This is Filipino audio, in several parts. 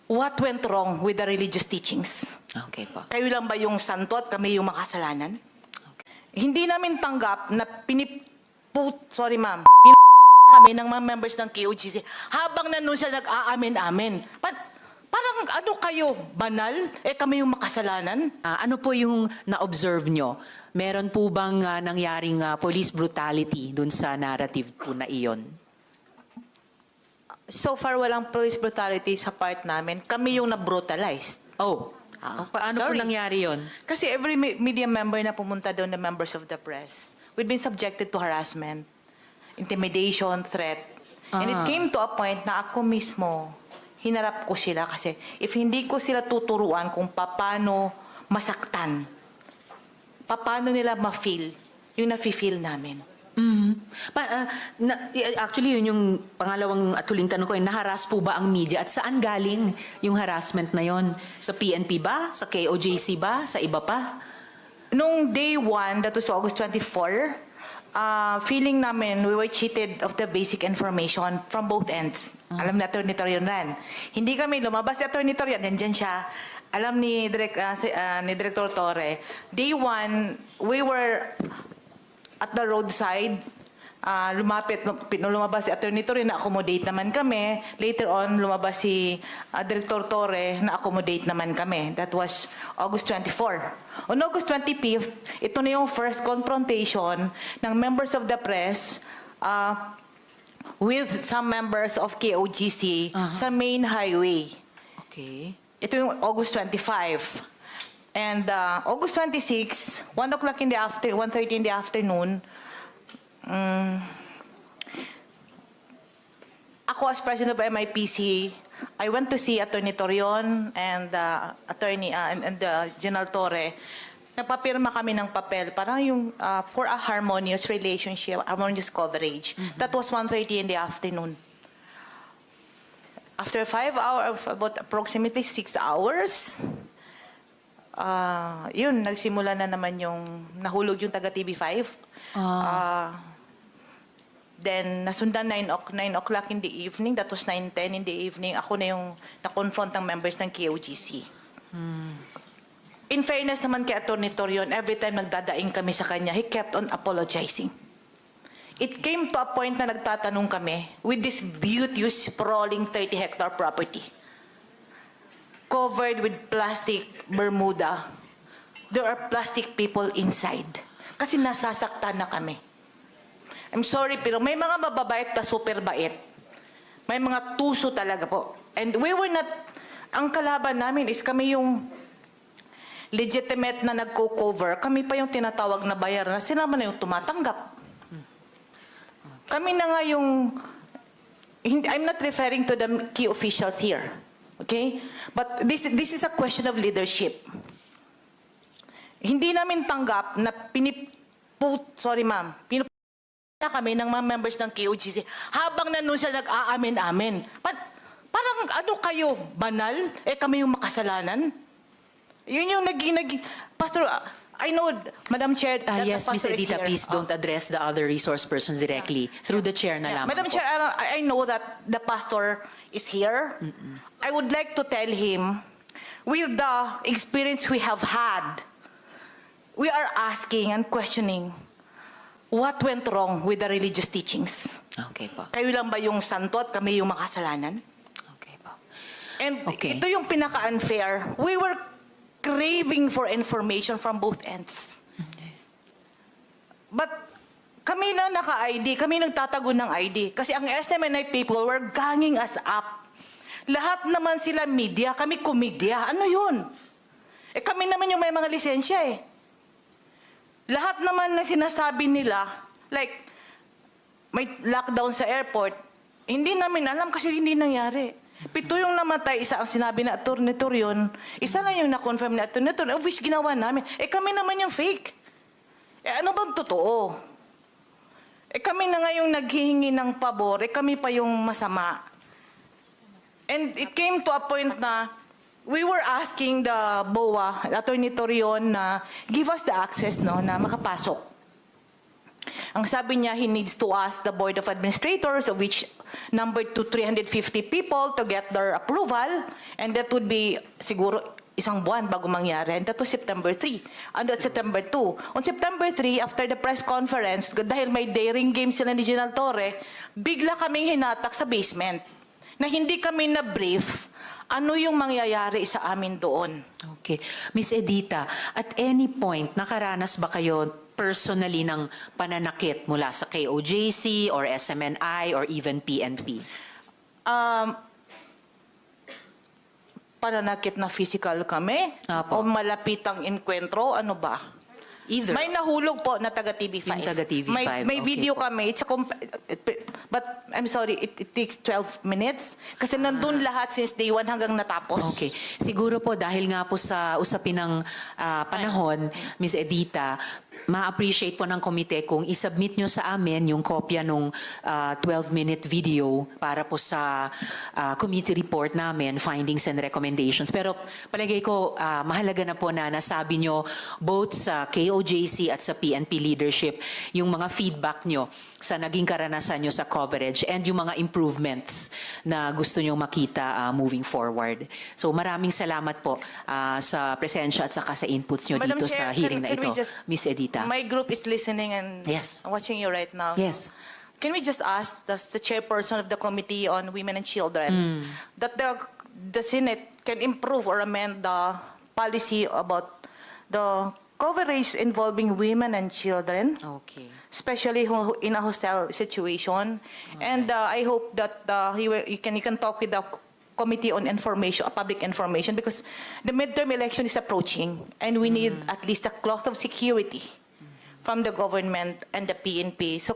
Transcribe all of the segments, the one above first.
What went wrong with the religious teachings? Okay po. Kayo lang ba yung santo at kami yung makasalanan? Hindi namin tanggap na sorry ma'am, kami ng mga members ng KOGC habang nandun sila nag-aamin-amin. Parang ano kayo, banal? Kami yung makasalanan? Ano po yung na-observe nyo? Meron po bang nangyaring police brutality dun sa narrative po na iyon? So far, walang police brutality sa part namin. Kami yung na-brutalized. Oh, paano po sorry. nangyari yon? Kasi every media member na pumunta doon, na members of the press, we've been subjected to harassment, intimidation, threat. And it came to a point na ako mismo, hinarap ko sila kasi if hindi ko sila tuturuan kung paano masaktan, paano nila ma-feel yung nafe-feel namin. Actually, yun yung pangalawang at huling tanong ko, naharas po ba ang media at saan galing yung harassment na yon? Sa PNP ba? Sa KOJC ba? Sa iba pa? Nung day 1, that was August 24, feeling namin we were cheated of the basic information from both ends. Alam ni Atty. Torion ran. Hindi kami lumabas si Atty. Torion, nandyan siya. Alam ni Director Torre. Day 1, we were at the roadside. Lumabas si Atty. Torre, na-accommodate naman kami. Later on, lumabas si Director Torre, na-accommodate naman kami. That was August 24. On August 25th, ito na yung first confrontation ng members of the press with some members of KOGC sa main highway. Okay. Ito yung August 25. And August 26, 1 o'clock in the afternoon, 1:30 in the afternoon, ako as president of MIPC, I went to see Atty. Torion and General Torre. Nagpapirma kami ng papel, parang yung for a harmonious relationship, harmonious coverage. That was 1:30 in the afternoon. After 5 hours, about approximately 6 hours, yun, nagsimula na naman yung nahulog yung taga TV5. Then, nasundan 9 o'clock in the evening. That was 9:10 in the evening. Ako na yung na-confront ng members ng KOGC. In fairness naman kay Atty. Torion, every time nagdadaing kami sa kanya, he kept on apologizing. It came to a point na nagtatanong kami with this beauteous, sprawling 30-hectare property covered with plastic Bermuda. There are plastic people inside. Kasi nasasaktan na kami. I'm sorry, pero may mga mababait na super bait. May mga tuso talaga po. And we were not, ang kalaban namin is kami yung legitimate na nagko-cover. Kami pa yung tinatawag na bayaran na sila man na yung tumatanggap. Kami na nga yung, I'm not referring to the key officials here. Okay? But this is a question of leadership. Hindi namin tanggap na sorry ma'am, na kami ng mga members ng KOGC habang nandun sila nag-aamin-amin. Parang ano kayo, banal? Kami yung makasalanan? Yun yung Pastor, I know, Madam Chair, that Yes, the Ms. pastor is Edita, here. please don't address the other resource persons directly. Through the chair na lamang Madam po. Chair, I know that the pastor is here. I would like to tell him, with the experience we have had, we are asking and questioning what went wrong with the religious teachings. Okay po. Kayo lang ba yung santo at kami yung makasalanan? Okay po. And Okay. ito yung pinaka-unfair. We were craving for information from both ends. But kami na naka-ID, kami nagtatago ng ID. Kasi ang SMNI people were ganging us up. Lahat naman sila media, kami komedya. Ano yun? Kami naman yung may mga lisensya eh. Lahat naman na sinasabi nila, like, may lockdown sa airport, hindi namin alam kasi hindi nangyari. 7 yung namatay, isa ang sinabi na Atty. Torion, isa lang yung na-confirm na Atty. Torion, of which ginawa namin. Kami naman yung fake. Ano bang totoo? Kami na nga yung naghihingi ng pabor, kami pa yung masama. And it came to a point na we were asking the BOA, Atty. Torion, na give us the access, no, na makapasok. Ang sabi niya, he needs to ask the Board of Administrators, of which numbered to 350 people, to get their approval. And that would be siguro isang buwan bago mangyari. And that was September 3. And at September 2. On September 3, after the press conference, dahil may daring game sila ni General Torre, bigla kaming hinatak sa basement na hindi kami na-brief ano yung mangyayari sa amin doon. Okay. Miss Edita, at any point, nakaranas ba kayo personally ng pananakit mula sa KOJC or SMNI or even PNP? Pananakit na physical kami? Apo. O malapitang enkwentro? Ano ba? Either. May nahulog po na taga TV5. Yung taga TV5, May okay video po. kami. But I'm sorry, it takes 12 minutes. Kasi nandun lahat since day 1 hanggang natapos. Okay. Siguro po dahil nga po sa usapin ng panahon, Ms. Edita, ma-appreciate po ng komite kung isubmit nyo sa amin yung kopya nung 12-minute video para po sa committee report namin, findings and recommendations. Pero palagay ko mahalaga na po na nasabi nyo both sa KOJC at sa PNP leadership yung mga feedback nyo sa naging karanasan nyo sa coverage and yung mga improvements na gusto nyo makita moving forward. So maraming salamat po sa presensya at saka sa inputs nyo Madam dito Chair, sa hearing can na we ito, just- Miss Edita. My group is listening and Yes. watching you right now. Yes. Can we just ask the chairperson of the Committee on Women and Children that the Senate can improve or amend the policy about the coverage involving women and children, Okay. especially in a hostile situation. And I hope that you can talk with the Committee on Information, Public Information, because the midterm election is approaching, and we need at least a cloth of security from the government and the PNP. So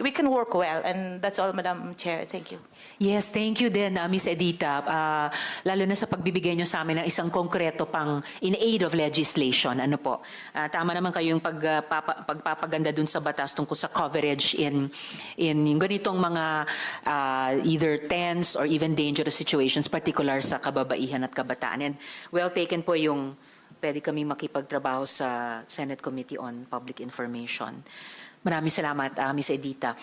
we can work well, and that's all, Madam Chair. Thank you. Yes, thank you din, Miss Edita. Lalo na sa pagbibigay nyo sa amin ng isang konkreto pang in aid of legislation. Ano po? Tama naman kayo yung pagpapaganda dun sa batas tungkol sa coverage in yung ganitong mga either tense or even dangerous situations, particular sa kababaihan at kabataan. And well taken po yung pwede kami makipagtrabaho sa Senate Committee on Public Information. Maraming salamat, Miss Edita.